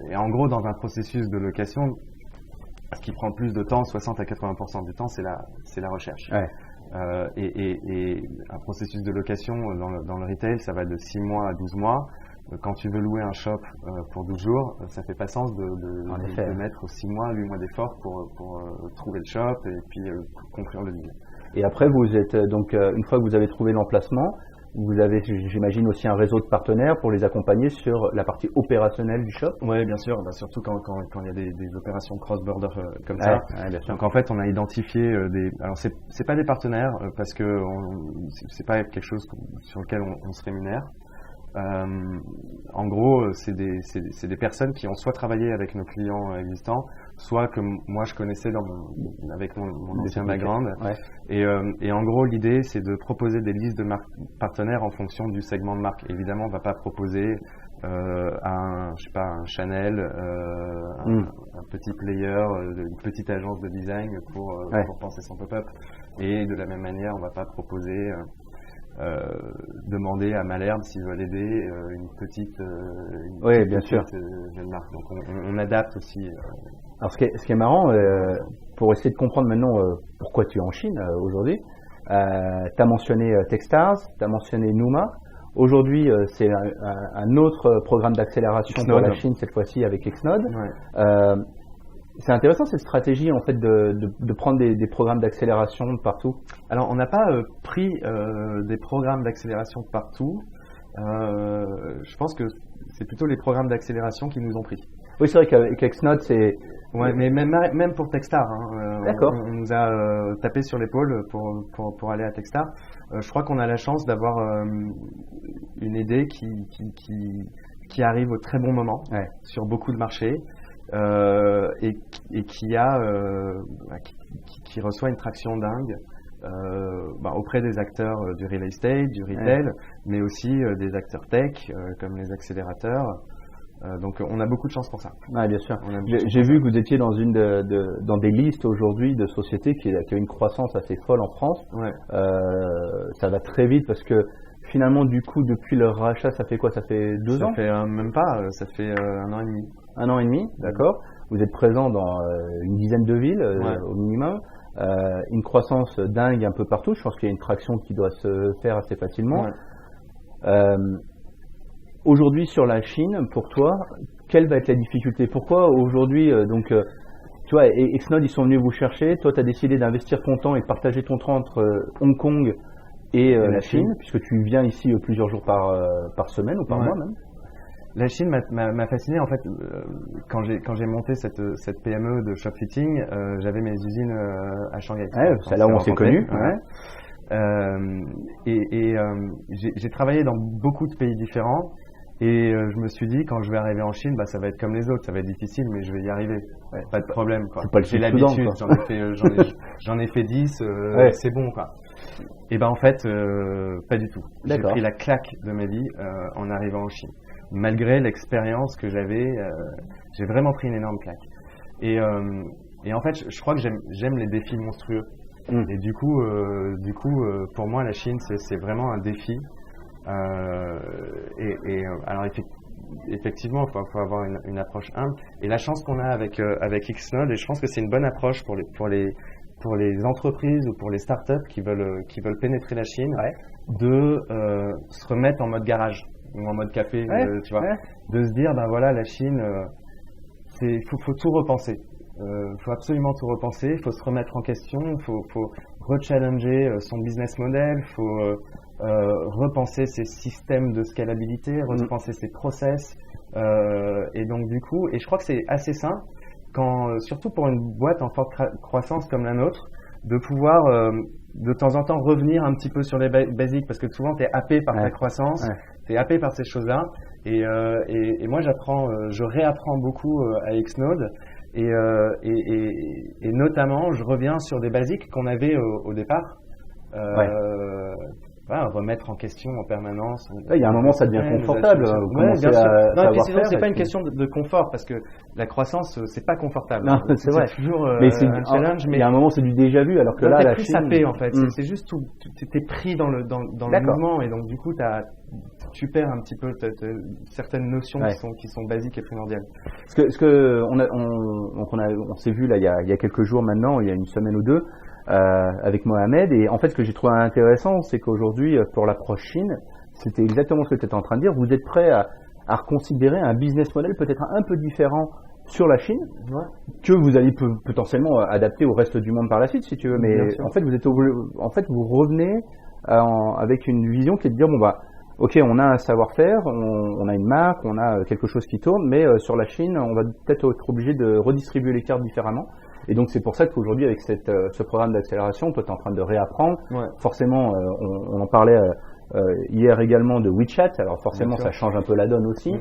Et en gros, dans un processus de location, ce qui prend plus de temps, 60 à 80% du temps, c'est la recherche. Et un processus de location dans le retail, ça va de 6 mois à 12 mois. quand tu veux louer un shop pour 12 jours, ça fait pas sens de mettre 6 mois, 8 mois d'efforts pour trouver le shop et puis construire le deal. Et après, vous êtes donc une fois que vous avez trouvé l'emplacement, vous avez, j'imagine, aussi un réseau de partenaires pour les accompagner sur la partie opérationnelle du shop. Oui, bien sûr, surtout quand il y a des opérations cross-border comme ça. Bien sûr. Donc en fait, on a identifié alors c'est pas des partenaires parce que c'est pas quelque chose sur lequel on se rémunère. En gros, c'est des personnes qui ont soit travaillé avec nos clients existants, soit que moi je connaissais avec mon ancien background. Ouais. Et en gros, l'idée, c'est de proposer des listes de partenaires en fonction du segment de marque. Évidemment, on va pas proposer un Chanel, un petit player, une petite agence de design pour penser son pop-up. Et de la même manière, on va pas proposer demander à Malherbe s'ils veulent aider une petite jeune marque. Donc on adapte aussi. Alors ce qui est marrant, pour essayer de comprendre maintenant pourquoi tu es en Chine aujourd'hui, tu as mentionné Techstars, tu as mentionné Numa. Aujourd'hui, c'est un autre programme d'accélération pour la Chine, cette fois-ci avec Xnode. Ouais. C'est intéressant cette stratégie en fait de prendre des programmes d'accélération de partout. Alors on n'a pas pris des programmes d'accélération de partout. Je pense que c'est plutôt les programmes d'accélération qui nous ont pris. Oui, c'est vrai qu'avec Xnode c'est. Ouais, mais même pour Techstars, D'accord. On nous a tapé sur l'épaule pour aller à Techstars. Je crois qu'on a la chance d'avoir une idée qui arrive au très bon moment sur beaucoup de marchés. Et qui reçoit une traction dingue auprès des acteurs du real estate, du retail, mais aussi des acteurs tech comme les accélérateurs. Donc on a beaucoup de chance pour ça. Ouais, bien sûr. J'ai vu que vous étiez dans dans des listes aujourd'hui de sociétés qui a une croissance assez folle en France. Ouais. Ça va très vite parce que finalement du coup depuis leur rachat ça fait quoi? Ça fait 2 ans? Ça fait même pas, ça fait 1 an et demi. 1 an et demi, d'accord. Vous êtes présent dans une dizaine de villes au minimum. Une croissance dingue un peu partout. Je pense qu'il y a une traction qui doit se faire assez facilement. Ouais. Aujourd'hui sur la Chine, pour toi, quelle va être la difficulté? Pourquoi aujourd'hui, tu vois, Xnode ils sont venus vous chercher. Toi, tu as décidé d'investir ton temps et de partager ton temps entre Hong Kong et la Chine, puisque tu viens ici plusieurs jours par semaine ou par mois même. La Chine m'a fasciné en fait quand j'ai monté cette PME de shopfitting, j'avais mes usines à Shanghai. Ouais, c'est là où on s'est connus. J'ai travaillé dans beaucoup de pays différents et je me suis dit quand je vais arriver en Chine, ça va être comme les autres, ça va être difficile mais je vais y arriver. Ouais, pas de problème quoi. J'ai l'habitude, j'en ai fait 10, c'est bon quoi. Et en fait pas du tout. J'ai pris la claque de ma vie en arrivant en Chine. Malgré l'expérience que j'avais, j'ai vraiment pris une énorme claque. Et en fait, je crois que j'aime les défis monstrueux. Et du coup, pour moi, la Chine, c'est vraiment un défi. Alors effectivement, il faut avoir une approche humble. Et la chance qu'on a avec Xnode, et je pense que c'est une bonne approche pour les entreprises ou pour les startups qui veulent pénétrer la Chine, de se remettre en mode garage. Ou en mode café, tu vois, de se dire, la Chine, faut tout repenser. Faut absolument tout repenser. Faut se remettre en question. Faut rechallenger son business model. Faut repenser ses systèmes de scalabilité, repenser ses process. Et donc du coup, et je crois que c'est assez sain, surtout pour une boîte en forte croissance comme la nôtre, de pouvoir de temps en temps revenir un petit peu sur les basiques, parce que souvent tu es happé par ta croissance. T'es happé par ces choses-là et moi je réapprends beaucoup à Xnode et notamment je reviens sur des basiques qu'on avait au départ. Remettre en question en permanence. Il y a un moment ça devient confortable. Bien sûr. C'est pas une question de confort parce que la croissance c'est pas confortable. Non, c'est vrai. Toujours un challenge. Mais il y a un moment c'est du déjà vu alors que là la Chine. T'es pris en fait. C'est juste tout. T'es pris dans le mouvement et donc du coup tu perds un petit peu certaines notions qui sont basiques et primordiales. Ce que on s'est vu là il y a quelques jours maintenant, il y a une semaine ou deux. Avec Mohamed, et en fait ce que j'ai trouvé intéressant c'est qu'aujourd'hui pour l'approche Chine c'était exactement ce que tu étais en train de dire, vous êtes prêt à à reconsidérer un business model peut-être un peu différent sur la Chine, que vous allez potentiellement adapter au reste du monde par la suite, si tu veux. Mais en fait, vous revenez avec une vision qui est de dire, ok, on a un savoir-faire, on a une marque, on a quelque chose qui tourne, mais sur la Chine, on va peut-être être obligé de redistribuer les cartes différemment. Et donc c'est pour ça qu'aujourd'hui, avec ce programme d'accélération, toi tu es en train de réapprendre. Forcément, on en parlait hier également de WeChat, alors forcément ça change un peu la donne aussi.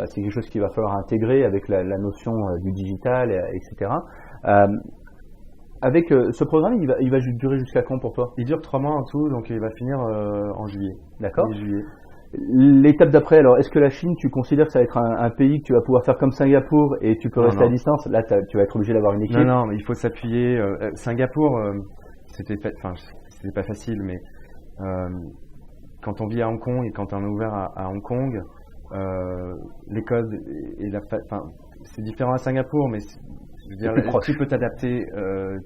C'est quelque chose qu'il va falloir intégrer avec la notion du digital, etc. Avec ce programme, il va durer jusqu'à quand pour toi? Il dure 3 mois en tout, donc il va finir en juillet. D'accord. L'étape d'après, alors, est-ce que la Chine, tu considères que ça va être un pays que tu vas pouvoir faire comme Singapour et tu peux rester à distance? Là, tu vas être obligé d'avoir une équipe. Non, mais il faut s'appuyer. Singapour, c'était pas facile, mais quand on vit à Hong Kong et quand on est ouvert à Hong Kong, les codes et c'est différent à Singapour, mais je veux dire, tu peux t'adapter,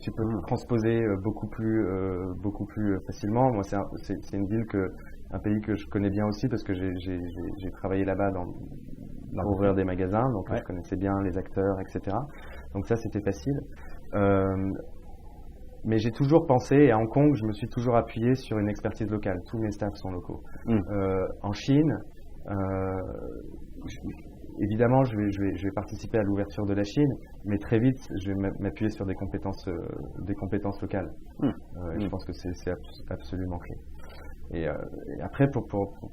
tu peux transposer beaucoup plus facilement. Moi, c'est une ville un pays que je connais bien aussi parce que j'ai travaillé là-bas pour ouvrir des magasins, donc je connaissais bien les acteurs, etc. Donc ça, c'était facile. Mais j'ai toujours pensé, et à Hong Kong, je me suis toujours appuyé sur une expertise locale. Tous mes staffs sont locaux. En Chine, évidemment, je vais participer à l'ouverture de la Chine, mais très vite, je vais m'appuyer sur des compétences locales. Je pense que c'est absolument clé. Et après, pour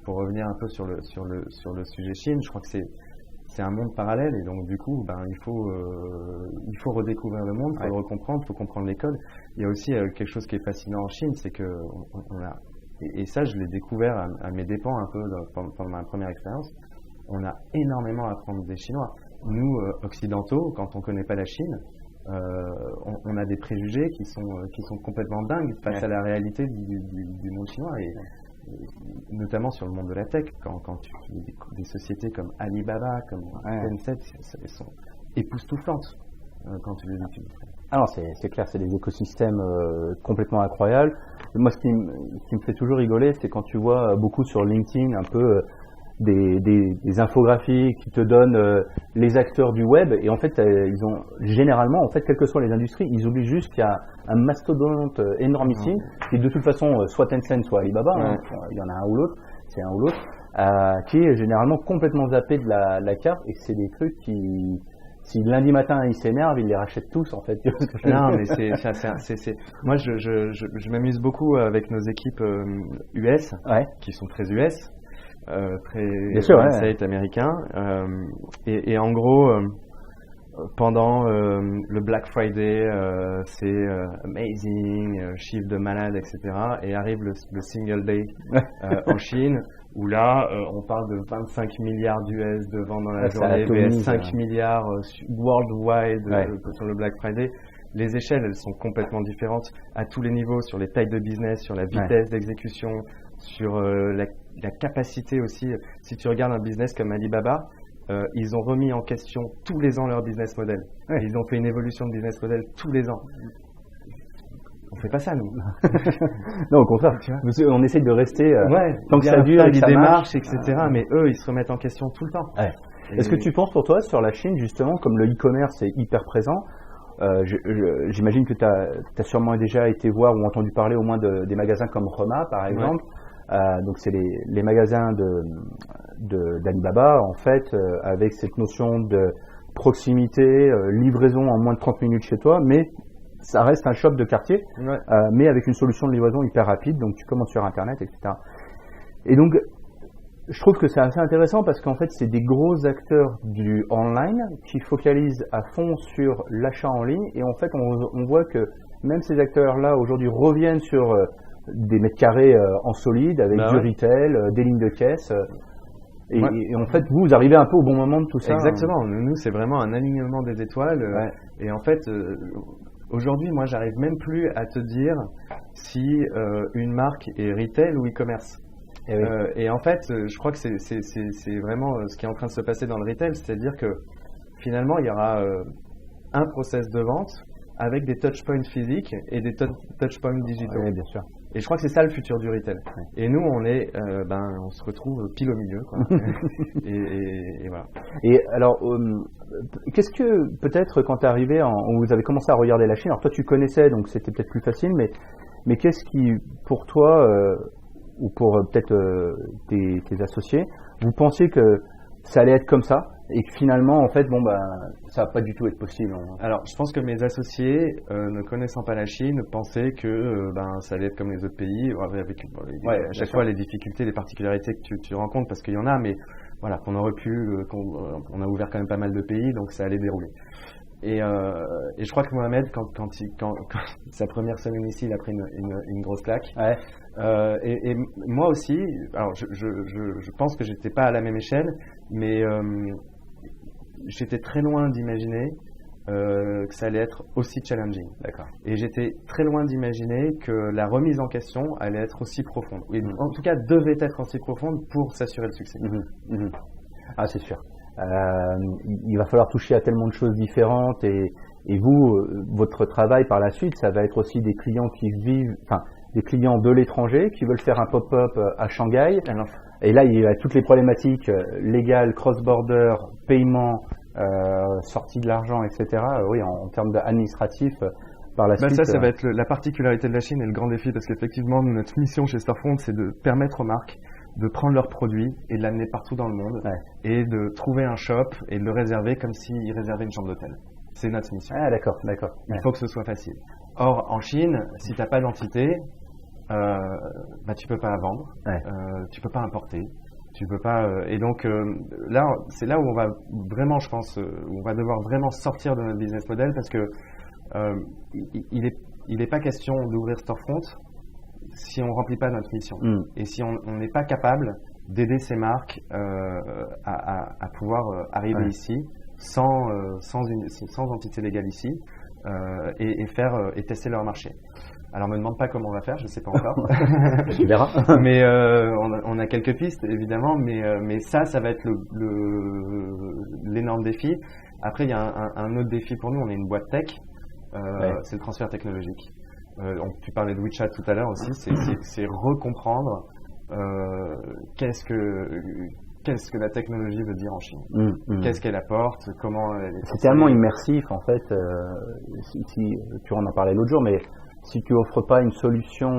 revenir un peu sur le sujet Chine, je crois que c'est un monde parallèle et donc du coup, il faut redécouvrir le monde, il faut le recomprendre, il faut comprendre les codes. Il y a aussi quelque chose qui est fascinant en Chine, c'est que et ça, je l'ai découvert à mes dépens un peu pendant ma première expérience. On a énormément à apprendre des Chinois. Nous, occidentaux, quand on connaît pas la Chine, on a des préjugés qui sont complètement dingues face à la réalité du monde chinois et notamment sur le monde de la tech. Quand des sociétés comme Alibaba, comme Tencent, elles sont époustouflantes quand tu les utilises. Alors c'est clair, c'est des écosystèmes complètement incroyables. Moi, ce qui me fait toujours rigoler, c'est quand tu vois beaucoup sur LinkedIn un peu des infographies qui te donnent les acteurs du web et en fait ils ont généralement, en fait, quelles que soient les industries, ils oublient juste qu'il y a un mastodonte énormissime qui de toute façon soit Tencent soit Alibaba, il y en a un ou l'autre, c'est un ou l'autre, qui est généralement complètement zappé de la carte et c'est des trucs qui, si lundi matin ils s'énervent, ils les rachètent tous en fait. Non, mais moi je m'amuse beaucoup avec nos équipes US qui sont très US. Très insight américain et en gros pendant le Black Friday c'est amazing, chiffre de malade, etc. et arrive le single day en Chine où là on parle de 25 milliards d'US de ventes dans la journée, VS 5 milliards worldwide sur le Black Friday. Les échelles, elles sont complètement différentes à tous les niveaux, sur les tailles de business, sur la vitesse d'exécution, sur la capacité aussi. Si tu regardes un business comme Alibaba, ils ont remis en question tous les ans leur business model. Ils ont fait une évolution de business model tous les ans. On fait pas ça, nous. Non, au contraire. On essaye de rester tant que ça dure, des démarches, etc. Mais eux, ils se remettent en question tout le temps. Est-ce que tu penses pour toi sur la Chine, justement, comme le e-commerce est hyper présent, j'imagine que tu as sûrement déjà été voir ou entendu parler au moins des magasins comme Rema, par exemple. Donc c'est les magasins d'Alibaba, en fait, avec cette notion de proximité, livraison en moins de 30 minutes chez toi, mais ça reste un shop de quartier, mais avec une solution de livraison hyper rapide, donc tu commandes sur Internet, etc. Et donc, je trouve que c'est assez intéressant parce qu'en fait, c'est des gros acteurs du online qui focalisent à fond sur l'achat en ligne, et en fait, on voit que même ces acteurs-là, aujourd'hui, reviennent sur des mètres carrés en solide, avec du retail, des lignes de caisse. Et en fait, vous arrivez un peu au bon moment de tout ça. Exactement. Nous, c'est vraiment un alignement des étoiles. Et en fait, aujourd'hui, moi, j'arrive même plus à te dire si une marque est retail ou e-commerce. Et en fait, je crois que c'est vraiment ce qui est en train de se passer dans le retail, c'est-à-dire que finalement, il y aura un process de vente avec des touchpoints physiques et des touchpoints digitaux. Oui, bien sûr. Et je crois que c'est ça le futur du retail. Et nous, on se retrouve pile au milieu, quoi. et voilà. Et alors, qu'est-ce que peut-être quand tu es arrivé, vous avez commencé à regarder la Chine, alors toi tu connaissais, donc c'était peut-être plus facile, mais qu'est-ce qui, pour toi, ou pour peut-être tes associés, vous pensiez que ça allait être comme ça et que finalement, en fait, ça va pas du tout être possible. Alors, je pense que mes associés, ne connaissant pas la Chine, pensaient que ça allait être comme les autres pays, avec à chaque fois les difficultés, les particularités que tu rencontres, parce qu'il y en a, mais voilà, qu'on aurait pu, on a ouvert quand même pas mal de pays, donc ça allait dérouler. Et je crois que Mohamed, quand sa première semaine ici, il a pris une grosse claque. Ouais. Et moi aussi, alors je pense que j'étais pas à la même échelle, mais j'étais très loin d'imaginer que ça allait être aussi challenging. D'accord. Et j'étais très loin d'imaginer que la remise en question allait être aussi profonde. Et en tout cas, devait être aussi profonde pour s'assurer le succès. Ah, c'est sûr. Il va falloir toucher à tellement de choses différentes et vous, votre travail par la suite, ça va être aussi des clients qui vivent, des clients de l'étranger qui veulent faire un pop-up à Shanghai. Alors, et là, il y a toutes les problématiques légales, cross-border, paiement, sortie de l'argent, etc. Oui, en termes administratifs, par la suite. Ça va être la particularité de la Chine et le grand défi, parce qu'effectivement, notre mission chez Storefront, c'est de permettre aux marques de prendre leurs produits et de l'amener partout dans le monde, et de trouver un shop et de le réserver comme s'ils réservaient une chambre d'hôtel. C'est notre mission. Ah, d'accord. Il faut que ce soit facile. Or, en Chine, si t'as pas d'entité, tu peux pas vendre, tu peux pas importer, tu peux pas. Et donc là, c'est là où on va vraiment, je pense, où on va devoir vraiment sortir de notre business model, parce que il est pas question d'ouvrir Storefront si on remplit pas notre mission, et si on n'est pas capable d'aider ces marques à pouvoir arriver ici sans entité légale ici, et tester leur marché. Alors, me demande pas comment on va faire, je sais pas encore. Tu verras. Mais on a quelques pistes, évidemment, mais ça va être l'énorme défi. Après, il y a un autre défi pour nous. On est une boîte tech. C'est le transfert technologique. Tu parlais de WeChat tout à l'heure aussi. C'est recomprendre qu'est-ce que la technologie veut dire en Chine. Qu'est-ce qu'elle apporte, comment elle est. C'est tellement immersif, en fait. Si tu en as parlé l'autre jour, mais si tu offres pas une solution,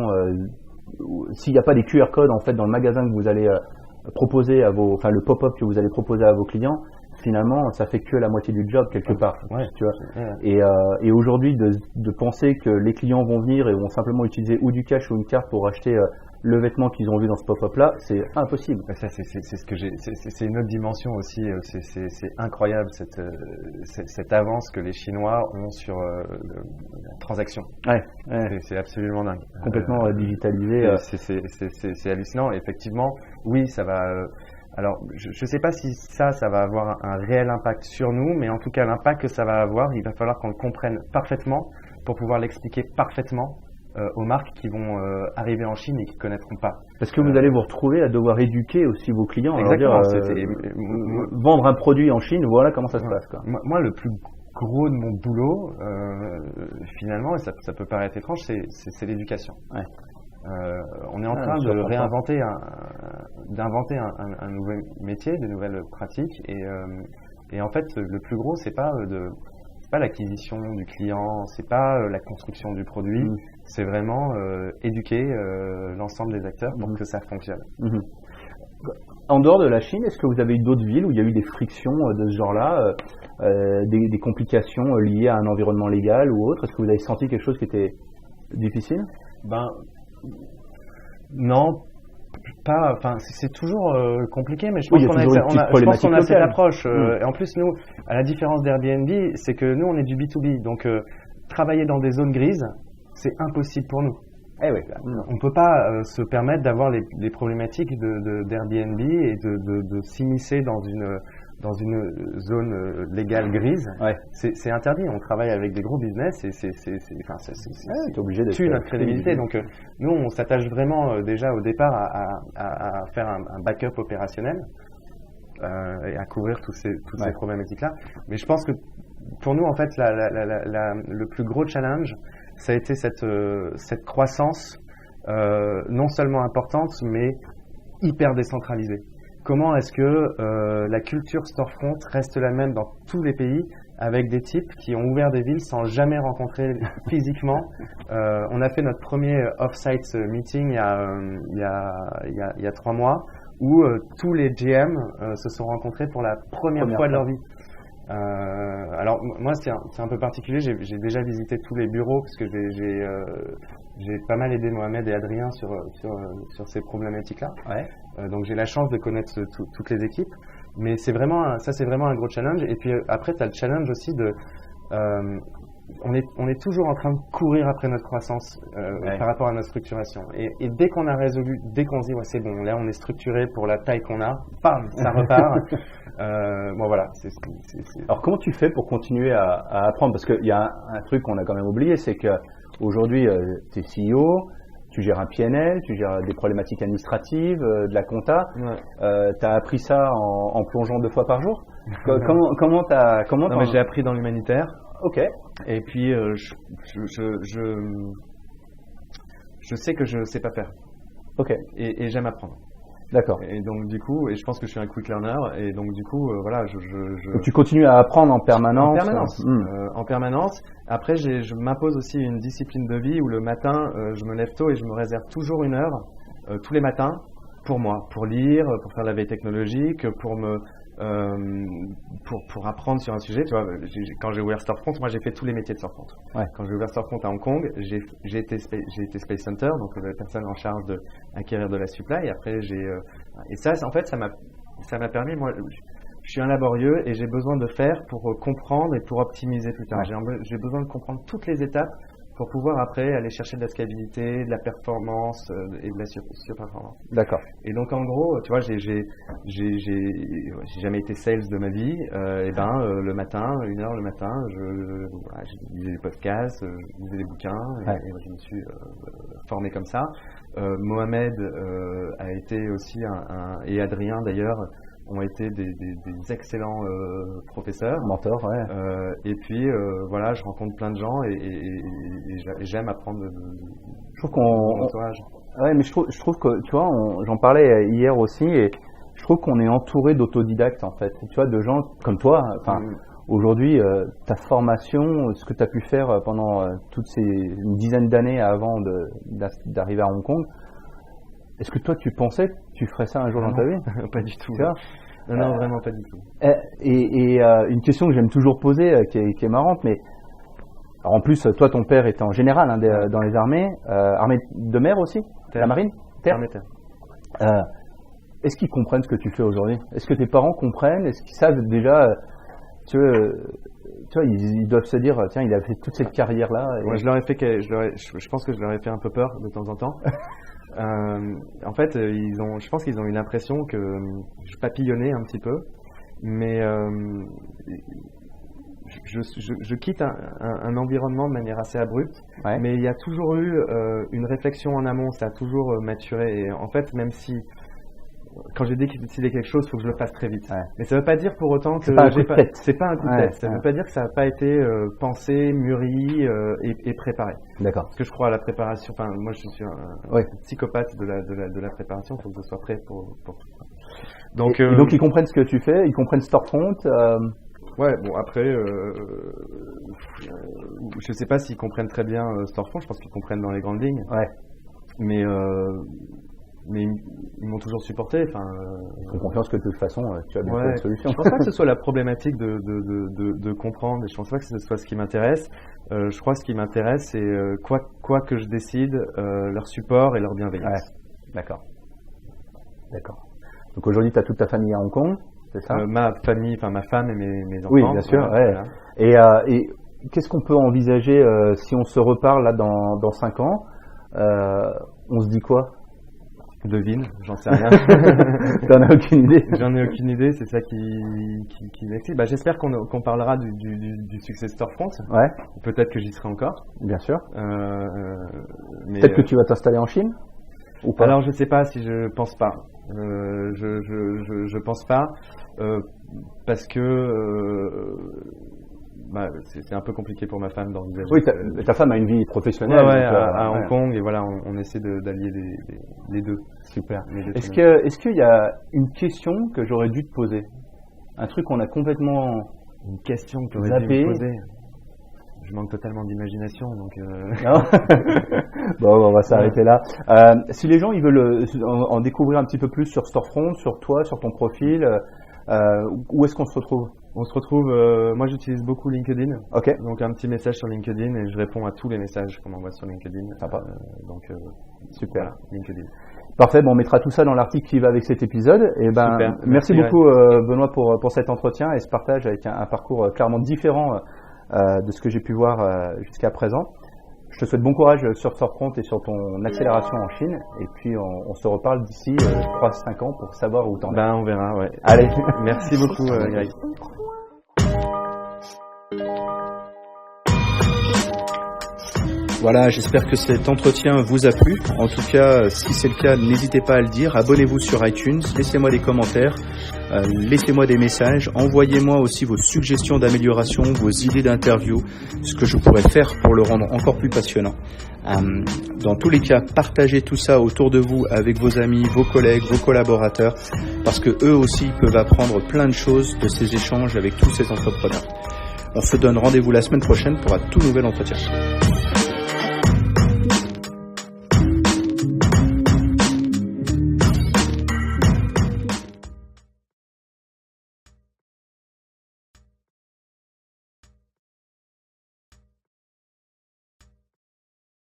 s'il n'y a pas des QR codes en fait dans le magasin que vous allez proposer le pop-up que vous allez proposer à vos clients, finalement ça fait que la moitié du job quelque part. Tu vois. Et aujourd'hui de penser que les clients vont venir et vont simplement utiliser ou du cash ou une carte pour acheter le vêtement qu'ils ont vu dans ce pop-up là, c'est impossible. Ça, c'est une autre dimension aussi. C'est incroyable cette avance que les Chinois ont sur la transaction. C'est absolument dingue. Complètement digitalisé. C'est hallucinant. Et effectivement, oui, ça va. Alors, je ne sais pas si ça va avoir un réel impact sur nous, mais en tout cas, l'impact que ça va avoir, il va falloir qu'on le comprenne parfaitement pour pouvoir l'expliquer parfaitement aux marques qui vont arriver en Chine et qui ne connaîtront pas. Parce que vous allez vous retrouver à devoir éduquer aussi vos clients. Exactement. Vendre un produit en Chine, voilà comment ça se passe. Quoi. Moi, le plus gros de mon boulot, finalement, et ça peut paraître étrange, c'est l'éducation. On est en train de d'inventer un nouvel métier, de nouvelles pratiques, et en fait, le plus gros, c'est pas l'acquisition du client, c'est pas la construction du produit, c'est vraiment éduquer l'ensemble des acteurs pour que ça fonctionne. En dehors de la Chine, est-ce que vous avez eu d'autres villes où il y a eu des frictions de ce genre-là, des complications liées à un environnement légal ou autre? Est-ce que vous avez senti quelque chose qui était difficile? Non, pas. Enfin, c'est toujours compliqué, mais je pense qu'on a assez l'approche. Et en plus, nous, à la différence d'Airbnb, c'est que nous, on est du B2B, donc travailler dans des zones grises, c'est impossible pour nous. On peut pas se permettre d'avoir les problématiques d'Airbnb et de s'immiscer dans une zone légale grise. C'est interdit. On travaille avec des gros business et c'est obligé de tuer notre crédibilité. Donc nous, on s'attache vraiment déjà au départ à faire un backup opérationnel et à couvrir toutes ces problématiques-là. Mais je pense que pour nous, en fait, le plus gros challenge, ça a été cette croissance non seulement importante, mais hyper décentralisée. Comment est-ce que la culture Storefront reste la même dans tous les pays, avec des types qui ont ouvert des villes sans jamais rencontrer physiquement. On a fait notre premier off-site meeting il y a 3 mois, où tous les GM se sont rencontrés pour la première fois de leur vie. Alors moi c'est un peu particulier, j'ai déjà visité tous les bureaux parce que j'ai pas mal aidé Mohamed et Adrien sur ces problématiques-là. Ouais. Donc j'ai la chance de connaître toutes les équipes, mais c'est vraiment un gros challenge. Et puis après tu as le challenge aussi de on est toujours en train de courir après notre croissance par rapport à notre structuration. Et dès qu'on a résolu, dès qu'on se dit ouais, c'est bon, là on est structuré pour la taille qu'on a, bam, ça repart. Bon voilà. Alors comment tu fais pour continuer à apprendre? Parce qu'il y a un truc qu'on a quand même oublié, c'est que aujourd'hui tu es CEO, tu gères un PNL, tu gères des problématiques administratives, de la compta. Ouais. Tu as appris ça en plongeant 2 fois par jour? Comment Non, mais j'ai appris dans l'humanitaire. Ok. Et puis je sais que je sais pas faire. Ok. Et j'aime apprendre. D'accord. Et donc du coup, et je pense que je suis un quick learner, et donc du coup, voilà, Donc, tu continues à apprendre en permanence. En permanence. Après, je m'impose aussi une discipline de vie où le matin, je me lève tôt et je me réserve toujours 1 heure tous les matins pour moi, pour lire, pour faire de la veille technologique, pour apprendre sur un sujet. Tu vois, quand j'ai ouvert Storefront, moi j'ai fait tous les métiers de Storefront. Ouais. Quand j'ai ouvert Storefront à Hong Kong, j'ai été Space Hunter, donc la personne en charge d'acquérir de la supply. Après et ça, en fait, ça m'a permis, moi, je suis un laborieux et j'ai besoin de faire pour comprendre et pour optimiser plus tard. Ouais. J'ai besoin de comprendre toutes les étapes pour pouvoir après aller chercher de la scalabilité, de la performance et de la surperformance. D'accord. Et donc en gros, tu vois, j'ai jamais été sales de ma vie. Le matin, 1 heure le matin, je lisais des podcasts, je lisais des bouquins, et je me suis formé comme ça. Mohamed a été aussi et Adrien d'ailleurs ont été des excellents professeurs, mentors, ouais. Et puis voilà, je rencontre plein de gens et j'aime apprendre je trouve ouais, mais je trouve que tu vois, j'en parlais hier aussi, et je trouve qu'on est entouré d'autodidactes en fait, tu vois, de gens comme toi. Enfin, aujourd'hui, ta formation, ce que tu as pu faire pendant une dizaine d'années avant d'arriver à Hong Kong. Est-ce que toi, tu pensais que tu ferais ça un jour dans ta vie? Pas du tout. Non, vraiment pas du tout. Et une question que j'aime toujours poser, qui est marrante, mais alors en plus, toi, ton père était en général dans les armées, armée de mer aussi, la marine, terre. Est-ce qu'ils comprennent ce que tu fais aujourd'hui? Est-ce que tes parents comprennent? Est-ce qu'ils savent déjà, tu vois, ils doivent se dire, tiens, il a fait toute cette carrière-là. Moi, je pense que je leur ai fait un peu peur de temps en temps. En fait, je pense qu'ils ont eu l'impression que je papillonnais un petit peu, mais je quitte un environnement de manière assez abrupte, ouais. Mais il y a toujours eu une réflexion en amont, ça a toujours maturé, et en fait, même si quand j'ai décidé quelque chose, il faut que je le fasse très vite. Ouais. Mais ça ne veut pas dire pour autant que c'est pas un coup de tête. C'est pas un coup de tête. Ça ne veut pas dire que ça n'a pas été pensé, mûri et préparé. D'accord. Parce que je crois à la préparation. Enfin, moi, je suis un psychopathe de la préparation. Il faut que je sois prêt pour tout ça. Donc ils comprennent ce que tu fais, ils comprennent Storefront. Ouais, bon après, je sais pas s'ils comprennent très bien Storefront. Je pense qu'ils comprennent dans les grandes lignes. Ouais. Mais ils m'ont toujours supporté. Enfin, ils ont confiance que de toute façon, tu as bien trouvé une solution. Je pense pas que ce soit la problématique de comprendre. Et je pense pas que ce soit ce qui m'intéresse. Je crois que ce qui m'intéresse, c'est quoi que je décide, leur support et leur bienveillance. Ouais. D'accord. Donc aujourd'hui, tu as toute ta famille à Hong Kong, c'est ça? Ma famille, enfin ma femme et mes enfants. Oui, bien sûr. Ouais. Voilà. Et qu'est-ce qu'on peut envisager si on se reparle là dans 5 ans? On se dit quoi? Devine, j'en sais rien. T'en as aucune idée? J'en ai aucune idée, c'est ça qui m'excite. Bah, j'espère qu'on parlera du succès Storefront. Ouais. Peut-être que j'y serai encore. Bien sûr. Mais peut-être que tu vas t'installer en Chine ou pas? Alors je sais pas, si je pense pas. Je pense pas parce que c'est un peu compliqué pour ma femme d'envisager. Oui, ta femme a une vie professionnelle. À Hong Kong, et voilà, on essaie d'allier les deux. Super. Est-ce qu'il y a une question que j'aurais dû te poser? Un truc qu'on a complètement Une question que tu aurais dû me poser. Je manque totalement d'imagination, donc. Bon, on va s'arrêter là. Si les gens ils veulent en découvrir un petit peu plus sur Storefront, sur toi, sur ton profil, où est-ce qu'on se retrouve? On se retrouve. Moi, j'utilise beaucoup LinkedIn. Ok. Donc un petit message sur LinkedIn et je réponds à tous les messages qu'on m'envoie sur LinkedIn. Sympa. Donc super. Voilà, LinkedIn. Parfait. Bon, on mettra tout ça dans l'article qui va avec cet épisode. Et Super. Merci beaucoup, Benoît, pour cet entretien et ce partage avec un parcours clairement différent de ce que j'ai pu voir jusqu'à présent. Je te souhaite bon courage sur Storefront et sur ton accélération en Chine. Et puis, on se reparle d'ici 3-5 ans pour savoir où t'en es. On verra, ouais. Allez. Merci beaucoup, Greg. Voilà, j'espère que cet entretien vous a plu. En tout cas, si c'est le cas, n'hésitez pas à le dire. Abonnez-vous sur iTunes, laissez-moi des commentaires, laissez-moi des messages, envoyez-moi aussi vos suggestions d'amélioration, vos idées d'interview, ce que je pourrais faire pour le rendre encore plus passionnant. Dans tous les cas, partagez tout ça autour de vous avec vos amis, vos collègues, vos collaborateurs, parce que eux aussi peuvent apprendre plein de choses de ces échanges avec tous ces entrepreneurs. On se donne rendez-vous la semaine prochaine pour un tout nouvel entretien.